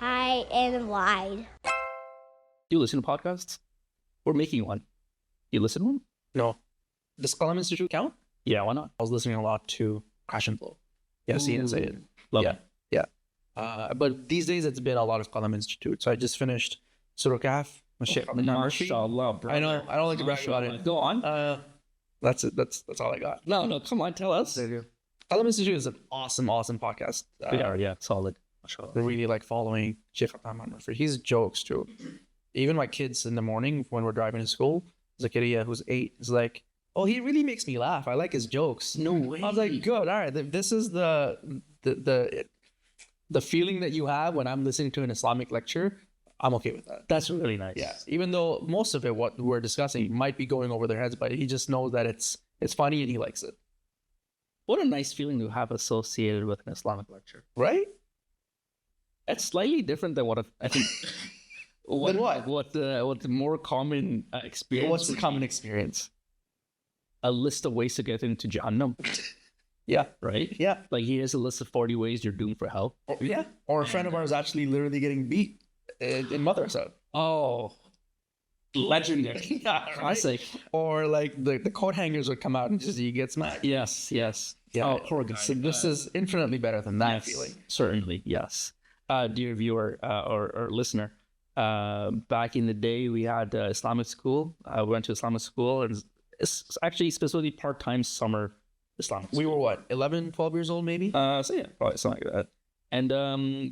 high and wide. Do you listen to podcasts? We're making one. You listen to one? No. Does Column Institute count? Yeah, why not? I was listening a lot to Crash and Flow. Yeah, see it, say it. Love Yeah. it. But these days it's been a lot of Column Institute. So I just finished Surukaf. Mashallah, bro. I know. I don't like to brag about it. Go on. That's it. That's all I got. No, come on, tell us. Column Institute is an awesome podcast. Yeah, solid. Mashallah. I really like following Sheikh Abdurrahman Murphy. He's jokes too. Even my kids in the morning when we're driving to school, Zakaria, who's 8, is like, "Oh, he really makes me laugh. I like his jokes." No way. I was like, "Good, all right. This is the feeling that you have when I'm listening to an Islamic lecture. I'm okay with that." That's really nice. Yeah, even though most of it, what we're discussing, might be going over their heads, but he just knows that it's funny and he likes it. What a nice feeling to have associated with an Islamic lecture. Right? It's slightly different than what I think. What the more common experience? What's the common experience? A list of ways to get into Jahannam. Yeah. Right? Yeah. Like here's a list of 40 ways you're doomed for hell. Yeah. Or a friend of ours actually literally getting beat in madrasa. Oh, legendary. Yeah, right? Classic. Or like the coat hangers would come out and just he gets mad. Yes. Yeah. Oh, poor guy. So this is infinitely better than that Yes, feeling. certainly, yes. Dear viewer or listener, back in the day, we had Islamic school. We went to Islamic school, and it's actually specifically part-time summer Islamic school. We were what, 11, 12 years old maybe? So yeah, probably something like that. And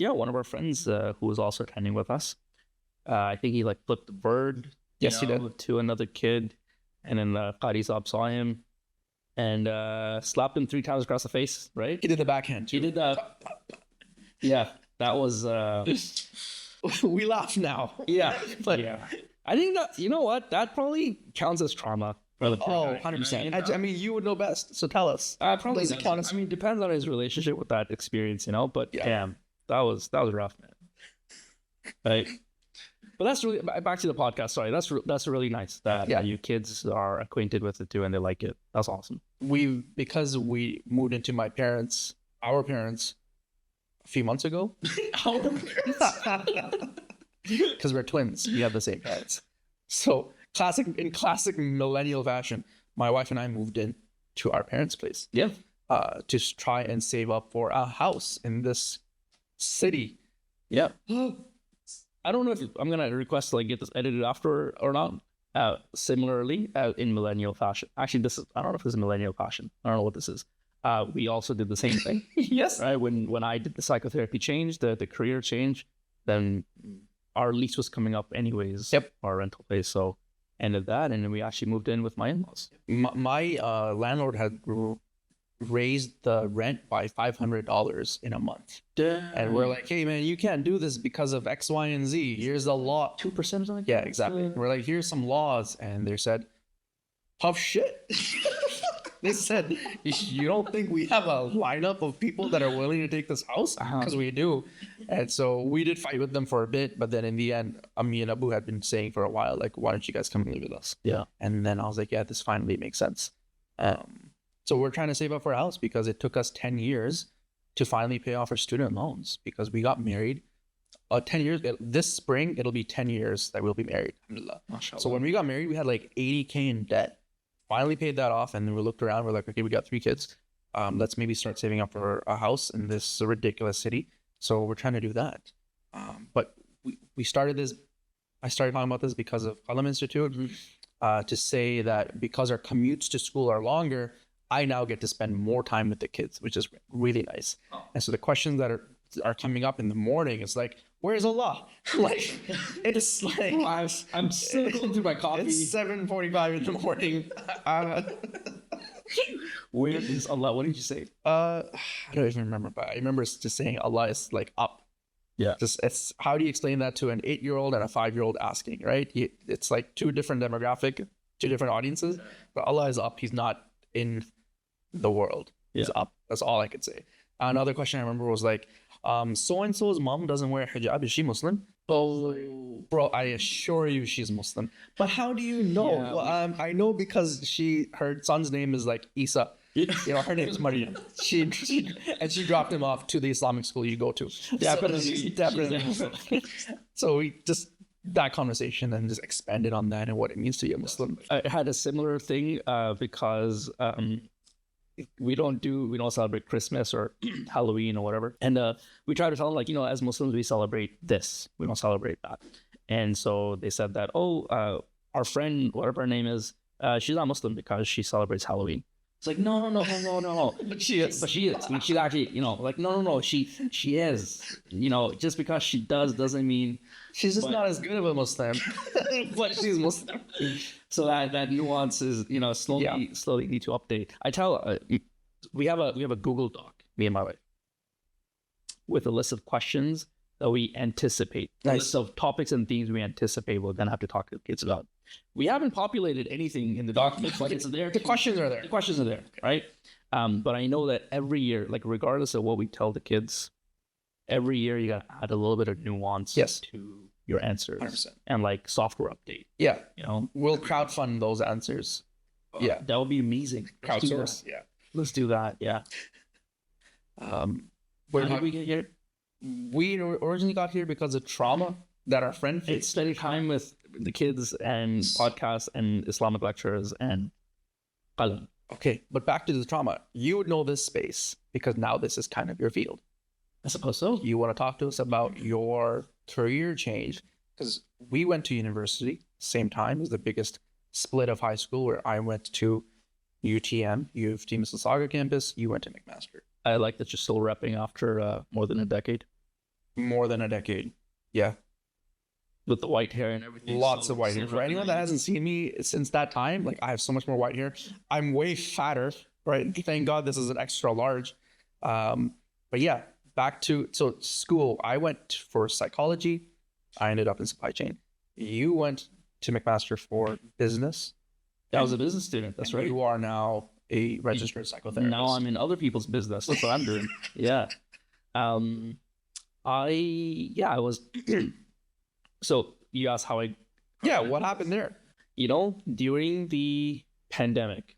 one of our friends who was also attending with us, I think he like flipped the bird. Yes, he did. To another kid, and then Qari Saab saw him and slapped him 3 times across the face. Right? He did the backhand too. He did that. Yeah, that was. We laugh now. Yeah, But yeah. I think that you know what that probably counts as trauma for the poor guy, 100%. right? I mean, you would know best, so tell us. Probably. Does it count as- I mean, it depends on his relationship with that experience, But Yeah. damn, that was rough, man. Right. But that's really back to the podcast. Sorry, that's really nice that you kids are acquainted with it too, and they like it. That's awesome. Because we moved into our parents, a few months ago. Because we're twins, we have the same parents. So in classic millennial fashion, my wife and I moved in to our parents' place. Yeah. To try and save up for a house in this city. Yeah. I don't know if I'm gonna request to like get this edited after or not. Similarly, in millennial fashion. Actually, I don't know if this is millennial fashion. I don't know what this is. We also did the same thing. Yes. Right. When I did the psychotherapy change, the career change, then our lease was coming up anyways. Yep. Our rental place. So ended that, and then we actually moved in with my in-laws. My landlord had raised the rent by $500 in a month. Damn. And we're like, "Hey man, you can't do this because of X, Y, and Z. Here's the law." 2% or something? Yeah, exactly. We're like, "Here's some laws," and they said, "Tough shit." They said, "You don't think we have a lineup of people that are willing to take this house?" Because we do. And so we did fight with them for a bit, but then in the end, me and Abu had been saying for a while, like, "Why don't you guys come and live with us?" Yeah. And then I was like, "Yeah, this finally makes sense." So we're trying to save up for a house because it took us 10 years to finally pay off our student loans because we got married. 10 years, this spring, it'll be 10 years that we'll be married. Alhamdulillah. So when we got married, we had like 80K in debt. Finally paid that off, and then we looked around. We're like, okay, we got 3 kids. Let's maybe start saving up for a house in this ridiculous city. So we're trying to do that. But we started this. I started talking about this because of Qalam Institute to say that because our commutes to school are longer, I now get to spend more time with the kids, which is really nice. And so the questions that are coming up in the morning, it's like, where's Allah? Like, it's like, I'm still going through my coffee. It's 7:45 in the morning. Where is Allah? What did you say? I don't even remember, but I remember just saying Allah is like up. Yeah. It's how do you explain that to an 8-year-old and a 5-year-old asking, right? It's like two different audiences. But Allah is up. He's not in the world. He's up. That's all I could say. Another question I remember was like, so-and-so's mom doesn't wear hijab. Is she Muslim? Oh, bro, I assure you she's Muslim. But how do you know? Yeah, Well, I know because her son's name is like Isa. Her name is Maria. She dropped him off to the Islamic school you go to. Definitely. So we just that conversation and just expanded on that and what it means to be a Muslim. I had a similar thing because we don't celebrate Christmas or Halloween or whatever, and we try to tell them as Muslims we celebrate this, we don't celebrate that. And so they said that our friend, whatever her name is, she's not Muslim because she celebrates Halloween. It's like no. But she is. Like, she's actually no. She is. Just because she doesn't mean She's just not as good of a Muslim. but she's Muslim. So that nuance is slowly need to update. I tell we have a Google Doc, me and my wife, with a list of questions that we anticipate, a list of topics and themes we anticipate we're gonna have to talk to the kids about. We haven't populated anything in the document, but it's there. The questions are there. The questions are there, right? But I know that every year, regardless of what we tell the kids, every year you gotta add a little bit of nuance to your answers 100%. and software update. Yeah. We'll crowdfund those answers. Yeah. That would be amazing. Crowdsource. Yeah. Let's do that. Yeah. Where did we get here? We originally got here because of trauma that our friend faced. It's spending time with the kids and podcasts and Islamic lectures and qalam. Okay, but back to the trauma. You would know this space because now this is kind of your field. I suppose so. You want to talk to us about your career change because we went to university same time. It was the biggest split of high school where I went to UTM, U of T Mississauga campus. You went to McMaster. I like that you're still repping after more than a decade. More than a decade. Yeah. With the white hair and everything. Lots of white hair. For anyone that hasn't seen me since that time, I have so much more white hair. I'm way fatter, right? Thank God this is an extra large. But yeah, back to school. I went for psychology. I ended up in supply chain. You went to McMaster for business. I was a business student. That's right. You are now a registered psychotherapist. Now I'm in other people's business. That's what I'm doing. Yeah. I was. So you asked how I. Yeah, what happened there? During the pandemic,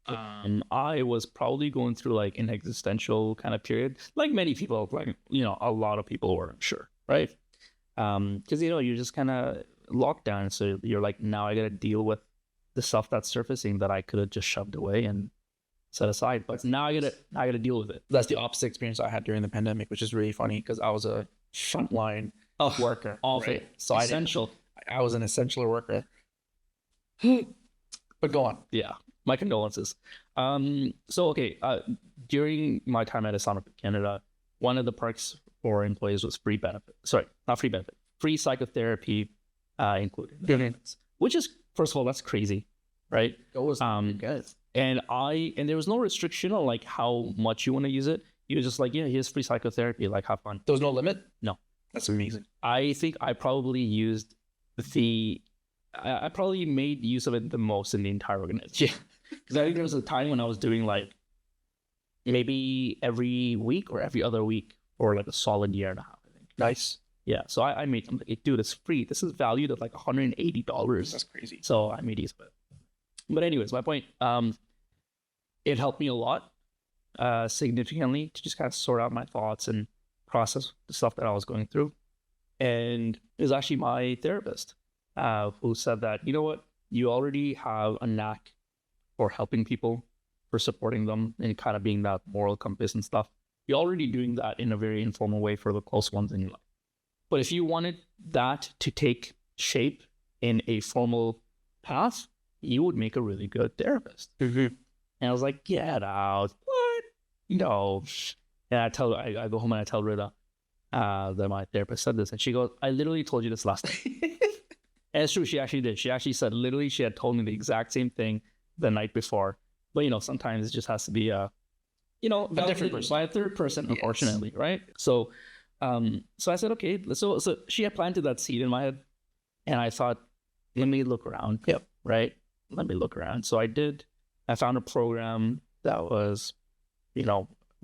I was probably going through an existential kind of period, like many people, a lot of people were, I'm sure, right? Because you're just kind of locked down, so you're now I got to deal with the stuff that's surfacing that I could have just shoved away and set aside, but now I gotta deal with it. That's the opposite experience I had during the pandemic, which is really funny because I was a frontline worker. Right? So essential. I was an essential worker. But go on. Yeah, my condolences. During my time at Islamic Canada, one of the perks for employees was free benefit. Sorry, not free benefit. Free psychotherapy included. Which is, first of all, that's crazy, right? It was good. And there was no restriction on how much you want to use it. You were just here's free psychotherapy, have fun. There was no limit? No. That's amazing. I think I probably used I probably made use of it the most in the entire organization. Yeah. Because I think there was a time when I was doing maybe every week or every other week for a solid year and a half, I think. Nice. Yeah. So I made something, dude, it's free. This is valued at $180. That's crazy. So I made use of it. But anyways, my point, it helped me a lot, significantly, to just kind of sort out my thoughts and process the stuff that I was going through. And it was actually my therapist who said that, you know what, you already have a knack for helping people, for supporting them, and kind of being that moral compass and stuff. You're already doing that in a very informal way for the close ones in your life. But if you wanted that to take shape in a formal path, you would make a really good therapist. Mm-hmm. And I was like, get out. What? No. And I go home and I tell Rita that my therapist said this. And she goes, I literally told you this last night. And it's true. She actually did. She actually said, literally, she had told me the exact same thing the night before. But, sometimes it just has to be, a different person. By a third person, yes. Unfortunately, right? So I said, okay. So she had planted that seed in my head. And I thought, let me look around. Yep. Right? Let me look around. So I did. I found a program that was,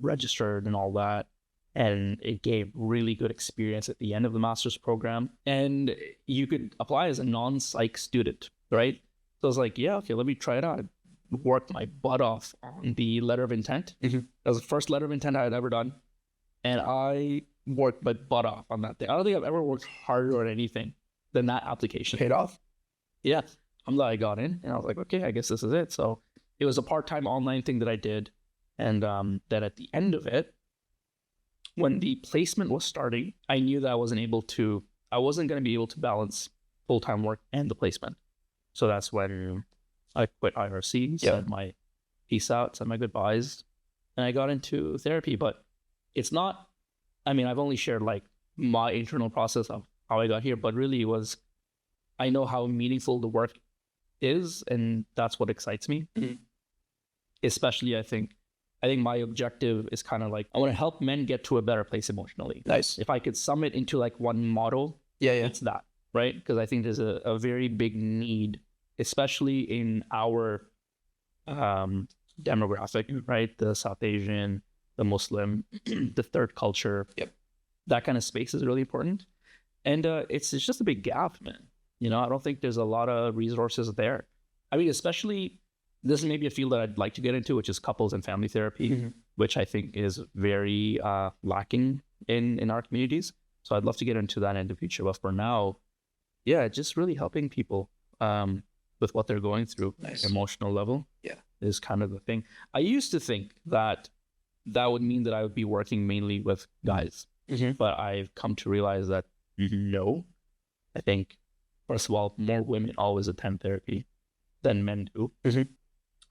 registered and all that. And it gave really good experience at the end of the master's program. And you could apply as a non-psych student, right? So I was like, yeah, okay, let me try it out. worked my butt off on the letter of intent. Mhm. That was the first letter of intent I had ever done. And I worked my butt off on that thing. I don't think I've ever worked harder on anything than that application. Paid off. Yeah. I'm glad I got in. And I was like, okay, I guess this is it. So it was a part-time online thing that I did. And then at the end of it, when the placement was starting, I knew that I wasn't going to be able to balance full-time work and the placement. So that's when I quit IRC, said my peace out, said my goodbyes, and I got into therapy. But it's not, I mean, I've only shared like my internal process of how I got here, but really it was, I know how meaningful the work is, and that's what excites me. Mhm. Especially, I think my objective is kind of like, I want to help men get to a better place emotionally. Nice. If I could sum it into like one model, Yeah. it's that, right? Because I think there's a very big need, especially in our demographic, right? The South Asian, the Muslim, the third culture. Yep. That kind of space is really important. And it's just a big gap, man. You know, I don't think there's a lot of resources there. I mean, especially, this is maybe a field that I'd like to get into, which is couples and family therapy, Mhm. which I think is very lacking in our communities. So I'd love to get into that in the future. But for now, yeah, just really helping people with what they're going through, Nice. emotional level, is kind of the thing. I used to think that would mean that I would be working mainly with guys, Mhm. but I've come to realize that no. I think, first of all, more women always attend therapy than men do. Mhm.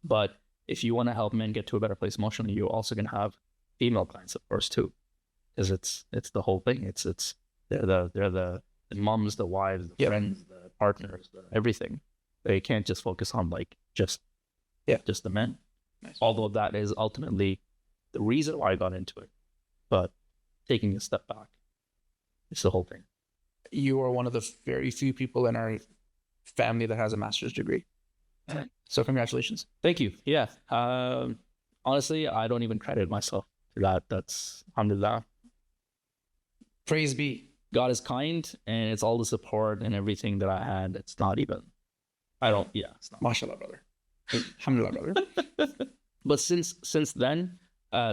But if you want to help men get to a better place emotionally, you're also going to have female clients, of course, too, because it's the whole thing. It's they're the moms, the wives, the friends, the partners, everything. They can't just focus on like just the men. Nice. Although that is ultimately the reason why I got into it. But taking a step back, it's the whole thing. You are one of the very few people in our family that has a master's degree. So congratulations. Thank you. Yeah. Honestly, I don't even credit myself for that. That's alhamdulillah. Praise be. God is kind, and it's all the support and everything that I had. It's not even, it's not. Mashallah, brother. Alhamdulillah, brother. But since then,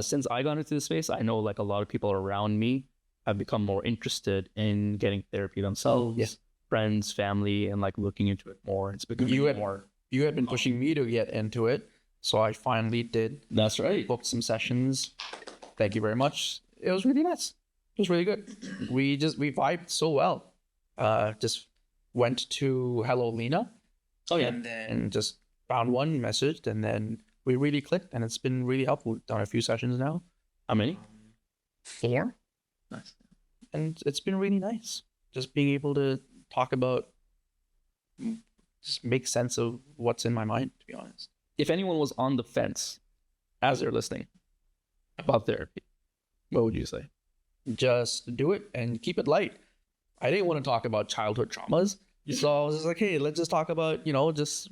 since I got into the space, I know like a lot of people around me have become more interested in getting therapy themselves, friends, family, and like looking into it more. It's becoming more. You had been pushing me to get into it, so I finally did. That's right. Booked some sessions. Thank you very much. It was really nice. It was really good. We vibed so well. Just went to Hello Lena. Oh yeah. And then just found one, messaged, and then we really clicked, and it's been really helpful. We've done a few sessions now. How many? 4. Nice. And it's been really nice. Just being able to talk about, just make sense of what's in my mind, to be honest. If anyone was on the fence as they're listening about therapy, what would you say? Just do it and keep it light. I didn't want to talk about childhood traumas. So I was just like, hey, let's just talk about, just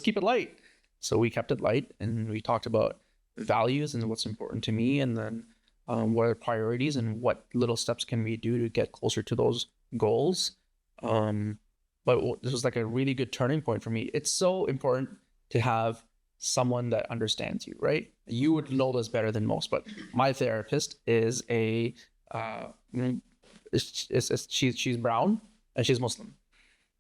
keep it light. So we kept it light, and we talked about values and what's important to me, and then what are priorities and what little steps can we do to get closer to those goals. But this was like a really good turning point for me. It's so important to have someone that understands you, right? You would know this better than most, but my therapist is she's brown and she's Muslim,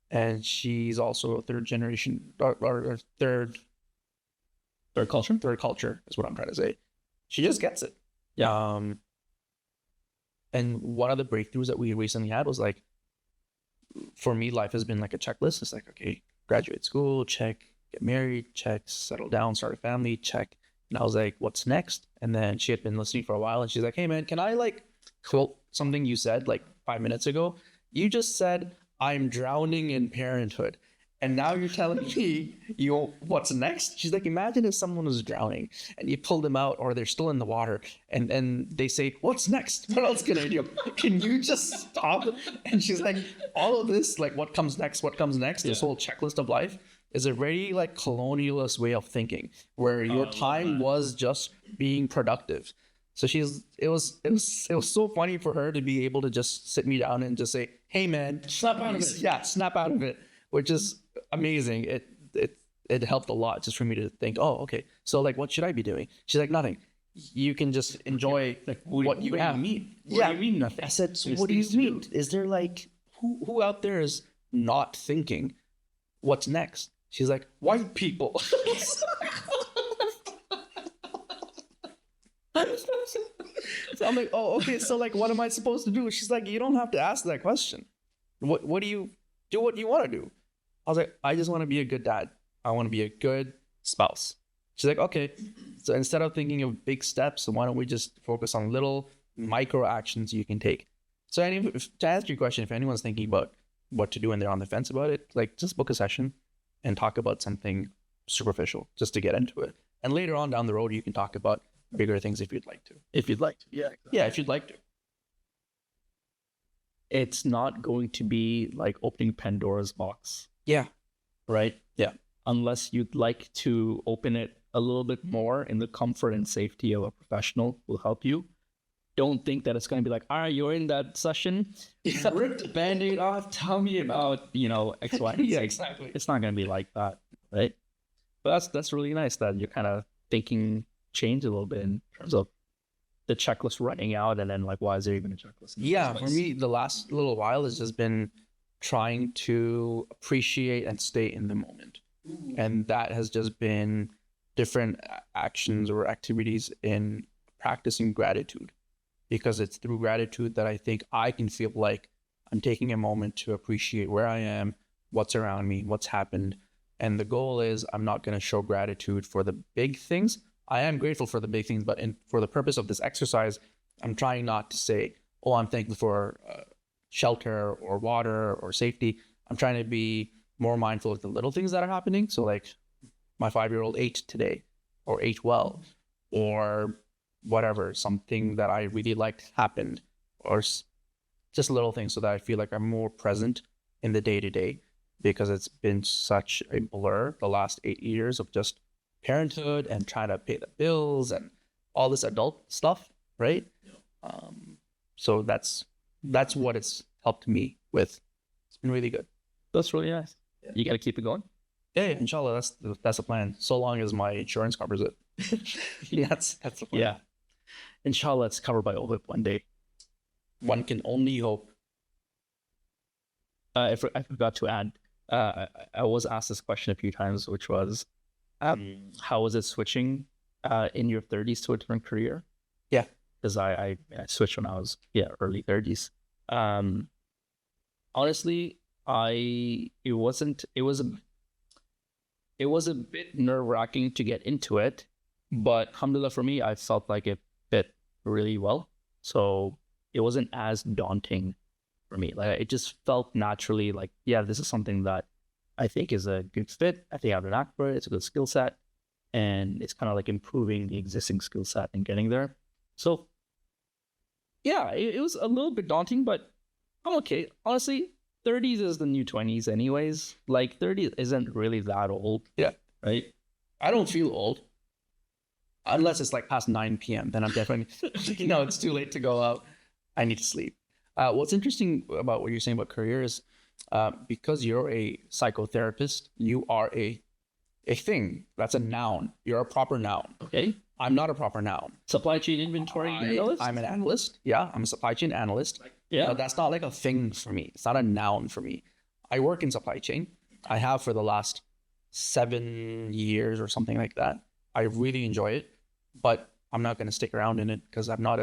and she's also a third generation or third culture is what I'm trying to say. She just gets it. Yeah. And one of the breakthroughs that we recently had was like, for me, life has been like a checklist. It's like, okay, graduate school, check, get married, check, settle down, start a family, check. And I was like, what's next? And then she had been listening for a while, and she's like, hey man, can I like quote something you said like 5 minutes ago? You just said, I'm drowning in parenthood. And now you're telling me what's next? She's like, imagine if someone was drowning and you pull them out, or they're still in the water, and they say, what's next? What else can I do? Can you just stop? And she's like, all of this, like what comes next, this whole checklist of life is a very like colonialist way of thinking, where your time was just being productive. So it was so funny for her to be able to just sit me down and just say, hey man, snap out of it. Yeah, snap out of it, which is amazing. it helped a lot just for me to think, oh, okay, so like, what should I be doing? She's like, nothing. You can just enjoy like what you have. mean? Yeah. What do you mean nothing? I said, so There's what do you things to do. mean? Is there like who out there is not thinking what's next? She's like, white people. So I'm like, oh, okay. So like, what am I supposed to do? She's like, you don't have to ask that question. What do you do? What you want to do? I was like, I just want to be a good dad. I want to be a good spouse. She's like, okay. So instead of thinking of big steps, why don't we just focus on little micro actions you can take? So to answer your question, if anyone's thinking about what to do and they're on the fence about it, like just book a session and talk about something superficial just to get into it. And later on down the road, you can talk about bigger things if you'd like to. If you'd like to, yeah, exactly. Yeah, if you'd like to. It's not going to be like opening Pandora's box, Yeah. right? Yeah. Unless you'd like to open it a little bit more in the comfort and safety of a professional who will help you. Don't think that it's going to be like, all right, you're in that session, rip the Band-Aid off, tell me about, X, Y, and Z. Yeah, exactly. It's not going to be like that, right? But that's really nice that you're kind of thinking change a little bit in terms of the checklist running out, and then like, why is there even a checklist? in the Yeah, first for place? me, the last little while has just been trying to appreciate and stay in the moment. And that has just been different actions or activities in practicing gratitude, because it's through gratitude that I think I can feel like I'm taking a moment to appreciate where I am, what's around me, what's happened. And the goal is I'm not going to show gratitude for the big things. I am grateful for the big things, but for the purpose of this exercise, I'm trying not to say, oh, I'm thankful for shelter or water or safety. I'm trying to be more mindful of the little things that are happening. So like my 5-year-old ate today, or ate well, or whatever, something that I really liked happened, or just little things, so that I feel like I'm more present in the day-to-day, because it's been such a blur the last 8 years of just parenthood and trying to pay the bills and all this adult stuff, right? So that's what it's helped me with. It's been really good. That's really nice. Yeah. You got to keep it going. Yeah, inshallah, that's the plan. So long as my insurance covers it. Yeah, that's the plan. Yeah. Inshallah, it's covered by OVIP one day. One can only hope. I forgot to add, I was asked this question a few times, which was, how was it switching in your 30s to a different career? Yeah. Because I switched when I was early 30s. Honestly, it was a bit nerve-wracking to get into it, but alhamdulillah, for me, I felt like it fit really well. So it wasn't as daunting for me. Like, it just felt naturally like, yeah, this is something that I think is a good fit. I think I have an knack for it. It's a good skill set, and it's kind of like improving the existing skill set and getting there. So yeah, it was a little bit daunting, but I'm okay. Honestly, 30s is the new 20s anyways. Like 30 isn't really that old. Yeah. Right? I don't feel old. Unless it's like past 9 p.m. Then I'm definitely, it's too late to go out. I need to sleep. What's interesting about what you're saying about career is because you're a psychotherapist, you are a thing. That's a noun. You're a proper noun. Okay. I'm not a proper noun. Supply chain inventory analyst? I'm an analyst. Yeah, I'm a supply chain analyst. Yeah. But that's not like a thing for me. It's not a noun for me. I work in supply chain. I have for the last 7 years or something like that. I really enjoy it, but I'm not going to stick around in it because I'm not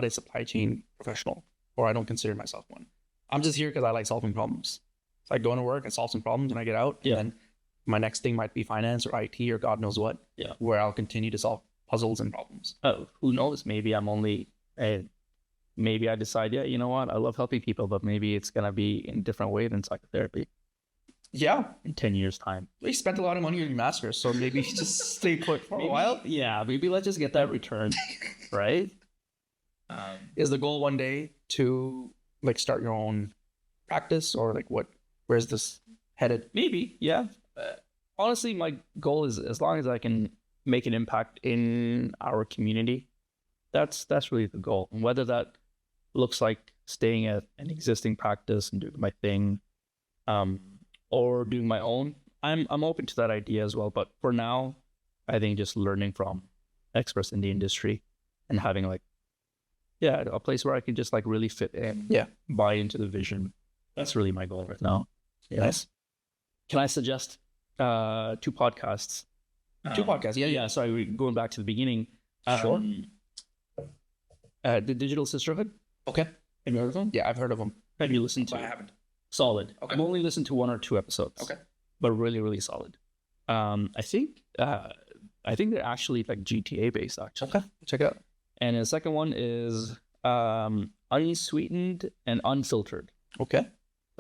a supply chain professional, or I don't consider myself one. I'm just here because I like solving problems. So I go into work and solve some problems, and I get out. Yeah. And then my next thing might be finance or IT or God knows what. Yeah. Where I'll continue to solve puzzles and problems. Oh, who knows? Maybe maybe I decide, yeah, you know what? I love helping people, but maybe it's going to be in a different way than psychotherapy Yeah. in 10 years' time. We spent a lot of money on your master's, so maybe just stay put for a while. Yeah, maybe let's just get that return, right? Is the goal one day to like start your own practice, or like where's this headed? Maybe, yeah. Honestly, my goal is, as long as I can make an impact in our community, that's really the goal. And whether that looks like staying at an existing practice and doing my thing, or doing my own, I'm open to that idea as well. But for now, I think just learning from experts in the industry and having like, yeah, a place where I can just like really fit in, Yeah. buy into the vision. That's really my goal right now. Yeah. Nice. Can I suggest 2 podcasts? 2 podcasts. Yeah. Yeah, sorry, going back to the beginning. Sure. The Digital Sisterhood. Okay. Have you heard of them? Yeah, I've heard of them. Have you listened to? I haven't. Solid. Okay. I've only listened to 1 or 2 episodes. Okay. But really, really solid. I think they're actually like GTA based actually. Okay. Check it out. And the second one is Unsweetened and Unfiltered. Okay.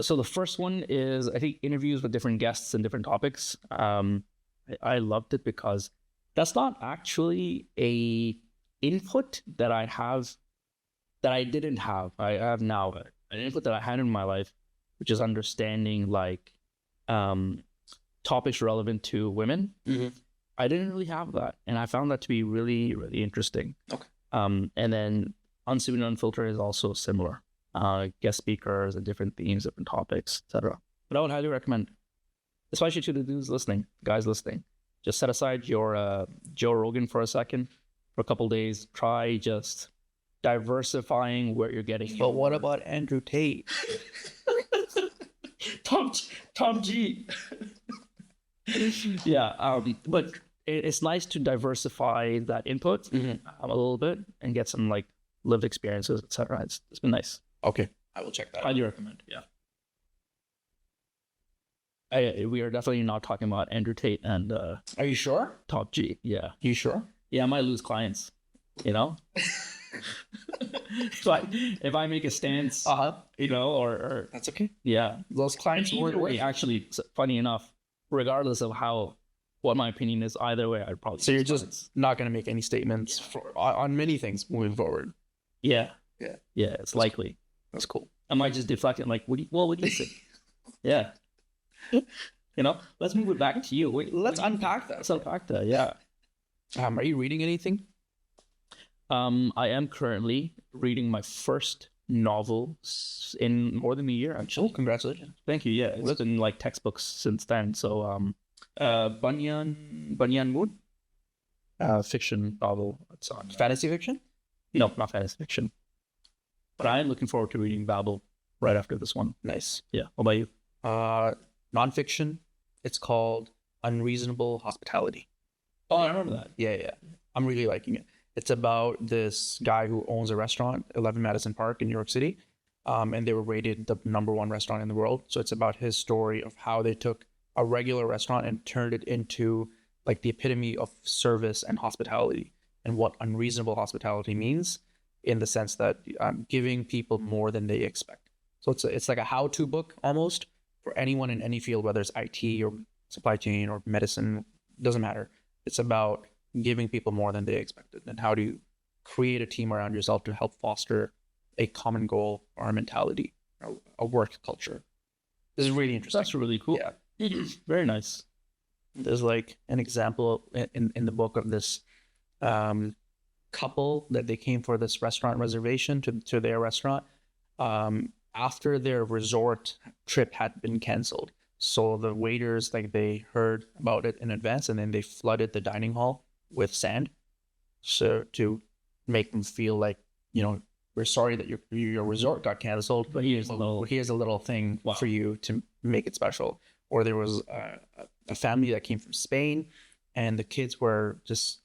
So the first one is, I think, interviews with different guests and different topics. I loved it because that's not actually a input that I have that I didn't have. I have now an input that I had in my life, which is understanding like topics relevant to women. Mm-hmm. I didn't really have that, and I found that to be really, really interesting. Okay. And then Unsweetened and Unfiltered is also similar. Guest speakers and different themes, different topics, etc. But I would highly recommend, especially to the dudes listening, guys listening, just set aside your Joe Rogan for a second, for a couple days. Try just diversifying where you're getting. But what about Andrew Tate? Tom G. Yeah, but it's nice to diversify that input a little bit and get some like lived experiences, etc. It's been nice. Okay. I will check that out. Highly recommend. Yeah. We are definitely not talking about Andrew Tate and Are you sure? Top G. Yeah. You sure? Yeah, I might lose clients, you know? if I make a stance, you know, or That's okay. yeah. Those clients Either weren't way, with. actually, funny enough, regardless of what my opinion is, either way, I'd probably So you're lose just clients. not going to make any statements on many things moving forward. Yeah. Yeah. Yeah, it's likely. That's cool. I might just deflect it like, what do you think? Yeah. You know, let's move it back to you. Let's unpack that. Let's unpack that, yeah. Are you reading anything? I am currently reading my first novel in more than a year, actually. Oh, congratulations. Thank you. Yeah, it's been like textbooks since then. So, Banyan Moon, fiction novel. It's on Fantasy fiction? No, not fantasy fiction. But I am looking forward to reading Babel right after this one. Nice. Yeah. What about you? Nonfiction. It's called Unreasonable Hospitality. Oh, I remember that. Yeah. I'm really liking it. It's about this guy who owns a restaurant, 11 Madison Park in New York City. And they were rated the #1 restaurant in the world. So it's about his story of how they took a regular restaurant and turned it into like the epitome of service and hospitality, and what unreasonable hospitality means, in the sense that giving people more than they expect. So it's like a how-to book almost for anyone in any field, whether it's IT or supply chain or medicine, doesn't matter. It's about giving people more than they expected, and how do you create a team around yourself to help foster a common goal or a mentality, a work culture. This is really interesting. That's really cool. Yeah. Very nice. There's like an example in the book of this couple that they came for this restaurant reservation to their restaurant after their resort trip had been canceled. So the waiters, like, they heard about it in advance, and then they flooded the dining hall with sand, so to make them feel like, you know, we're sorry that your resort got canceled, But here's a little. here's a little thing Wow. for you to make it special. Or there was a family that came from Spain, and the kids were just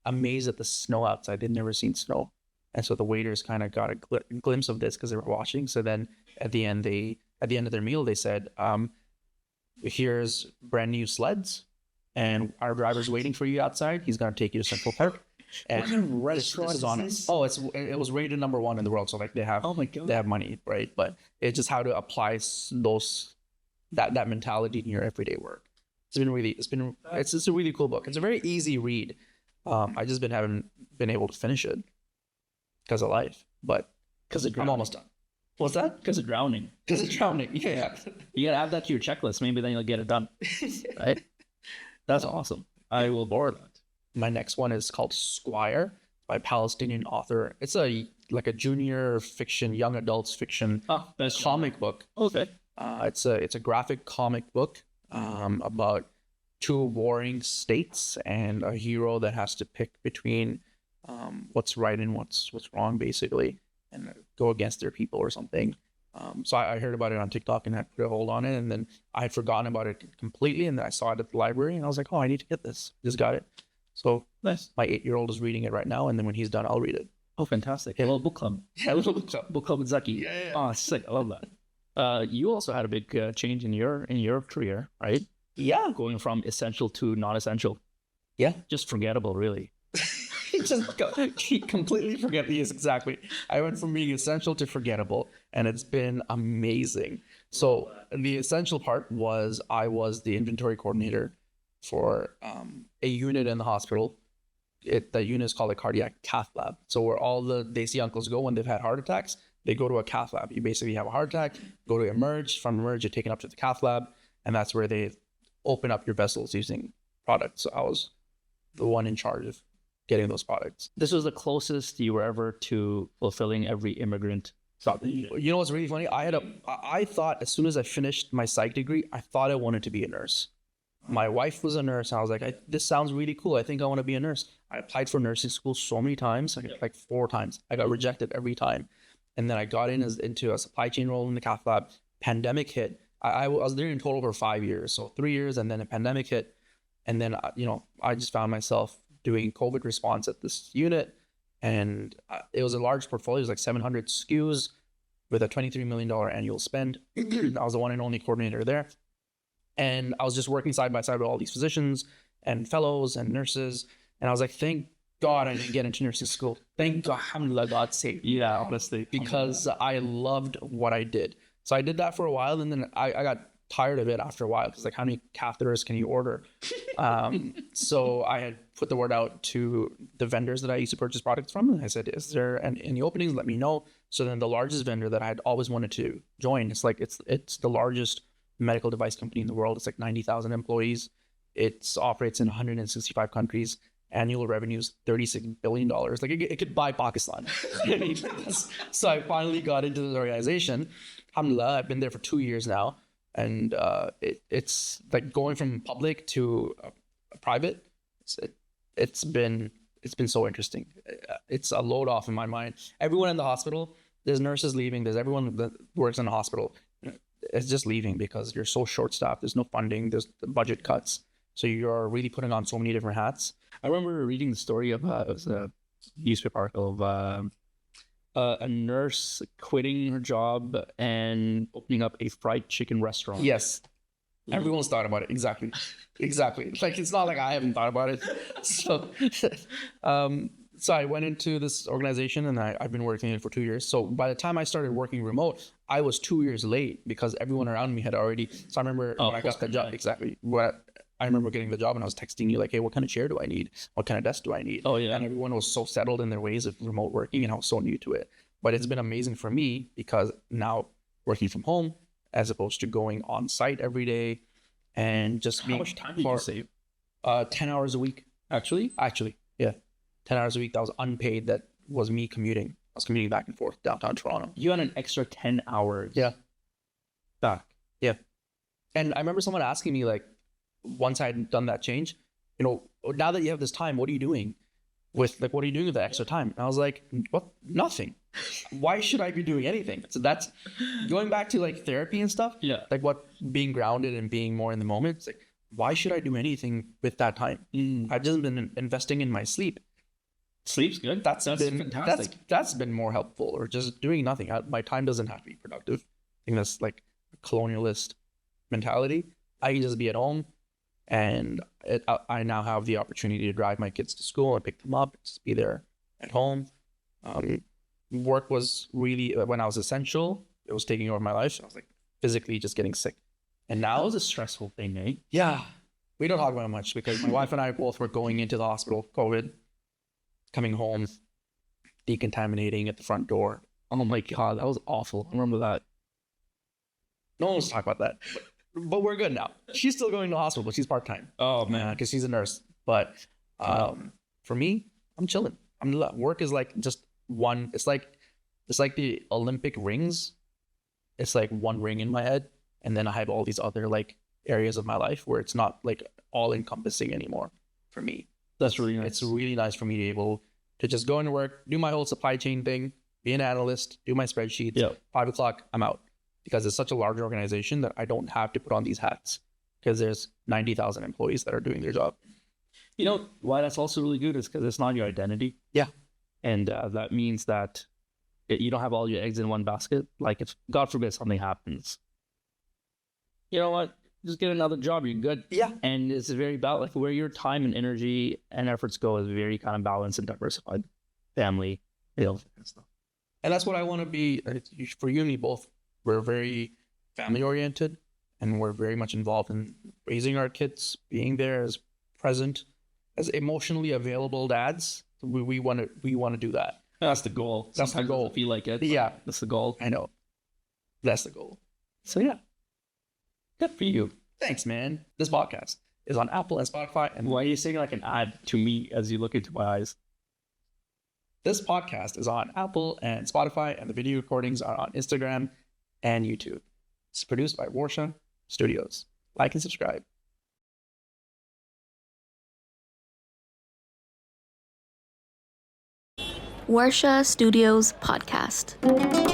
amazed at the snow outside. They'd never seen snow, and so the waiters kind of got a glimpse of this because they were watching. So then at the end of their meal, they said, "Here's brand new sleds, and our driver's waiting for you outside. He's gonna take you to Central Park." And What kind of restaurant is on it. this? Oh, it was rated #1 in the world, so like they have Oh my god. they have money, right? But it's just how to apply that mentality in your everyday work. It's just a really cool book. It's a very easy read. I just haven't been able to finish it because of life, but Because of I'm almost done. What's that? Because of drowning. Because of drowning. Yeah. You gotta add that to your checklist. Maybe then you'll get it done. Right? That's awesome. I will borrow that. My next one is called Squire by Palestinian author. It's a junior fiction, young adults fiction Oh, that's comic book. Okay. It's a graphic comic book about two warring states and a hero that has to pick between what's right and what's wrong, basically, and go against their people or something. So I heard about it on TikTok and I put a hold on it, and then I had forgotten about it completely, and then I saw it at the library, and I was like, oh, I need to get this. Just got it. So Nice. my 8-year-old is reading it right now, and then when he's done, I'll read it. Oh, fantastic. A little book club. Yeah, a little book club. Book club with Zaki. Yeah. Oh, sick. I love that. You also had a big change in your career, right? Yeah. Going from essential to non-essential. Yeah. Just forgettable, really. He completely forget. Yes, exactly. I went from being essential to forgettable, and it's been amazing. So the essential part was I was the inventory coordinator for a unit in the hospital. That unit is called a cardiac cath lab. So where all the Desi uncles go when they've had heart attacks, they go to a cath lab. You basically have a heart attack, go to Emerge. From Emerge, you're taken up to the cath lab, and that's where they open up your vessels using products. So I was the one in charge of getting those products. This was the closest you were ever to fulfilling every immigrant thought that you did. You know what's really funny? I thought as soon as I finished my psych degree, I thought I wanted to be a nurse. My wife was a nurse. And I was like, this sounds really cool. I think I want to be a nurse. I applied for nursing school so many times, like 4 times. I got rejected every time. And then I got into a supply chain role in the cath lab. Pandemic hit. I was there in total for 5 years. So 3 years, and then a pandemic hit. And then, I just found myself doing COVID response at this unit. And it was a large portfolio. It was like 700 SKUs with a $23 million annual spend. I was the one and only coordinator there. And I was just working side by side with all these physicians and fellows and nurses. And I was like, thank God I didn't get into nursing school. Thank God, alhamdulillah, God saved me. Yeah, honestly. Because I loved what I did. So I did that for a while, and then I got tired of it after a while, because like, how many catheters can you order? So I had put the word out to the vendors that I used to purchase products from. And I said, is there any openings? Let me know. So then the largest vendor that I had always wanted to join, it's the largest medical device company in the world. It's like 90,000 employees. It operates in 165 countries. Annual revenues, $36 billion. Like it could buy Pakistan. So I finally got into the organization. Alhamdulillah, I've been there for 2 years now. And it's like going from public to private. It's been so interesting. It's a load off in my mind. Everyone in the hospital, there's nurses leaving. There's everyone that works in the hospital. It's just leaving because you're so short staffed. There's no funding. There's the budget cuts. So you're really putting on so many different hats. I remember reading the story of it was a newspaper article of a nurse quitting her job and opening up a fried chicken restaurant. Yes. Everyone's thought about it. Exactly. Like, it's not like I haven't thought about it. So I went into this organization, and I've been working in it for 2 years. So by the time I started working remote, I was 2 years late because everyone around me had already. So I remember when I got the job. Exactly. I remember getting the job, and I was texting you like, hey, what kind of chair do I need? What kind of desk do I need? Oh, yeah. And everyone was so settled in their ways of remote working, and I was so new to it. But it's been amazing for me because now working from home as opposed to going on site every day, and just How much time did you save? 10 hours a week. Actually, yeah. 10 hours a week. That was unpaid. That was me commuting. I was commuting back and forth downtown Toronto. You had an extra 10 hours. Yeah. Back. Yeah. And I remember someone asking me, like, once I had done that change, now that you have this time, what are you doing with the extra time? And I was like, what? Nothing. Why should I be doing anything? So that's going back to like therapy and stuff. Yeah. Like being grounded and being more in the moment. It's like, why should I do anything with that time? I've just been investing in my sleep. Sleep's good. That's fantastic. That's been more helpful, or just doing nothing. My time doesn't have to be productive. I think that's like a colonialist mentality. I can just be at home, and I now have the opportunity to drive my kids to school and pick them up, just be there at home. Work was really, when I was essential, it was taking over my life. I was like physically just getting sick. And now That was a stressful thing, eh? yeah, we don't talk about it much because my wife and I both were going into the hospital, COVID, coming home, decontaminating at the front door. Oh my God, that was awful. I remember that. No one wants to talk about that. But we're good now. She's still going to the hospital, but she's part-time. Oh man. Because she's a nurse. But for me, I'm chilling. Work is like just one. It's like the Olympic rings. It's like one ring in my head, and then I have all these other like areas of my life where it's not like all encompassing anymore for me. That's really nice. It's really nice for me to be able to just go into work, do my whole supply chain thing, be an analyst, do my spreadsheets. Yeah. 5 o'clock, I'm out, because it's such a large organization that I don't have to put on these hats because there's 90,000 employees that are doing their job. You know why that's also really good is because it's not your identity. Yeah. And that means that you don't have all your eggs in one basket. Like if, God forbid, something happens, you know what? Just get another job. You're good. Yeah. And it's very like where your time and energy and efforts go is very kind of balanced and diversified. Family, that kind of stuff. And that's what I want to be. For you and me both, we're very family oriented, and we're very much involved in raising our kids, being there as present, as emotionally available dads. We want to do that. That's the goal. That's the goal. I feel like it. Yeah, that's the goal. I know. That's the goal. So yeah, good for you. Thanks, man. This podcast is on Apple and Spotify. And why are you saying like an ad to me as you look into my eyes? This podcast is on Apple and Spotify, and the video recordings are on Instagram and YouTube. It's produced by Warsha Studios. Like and subscribe. Warsha Studios Podcast.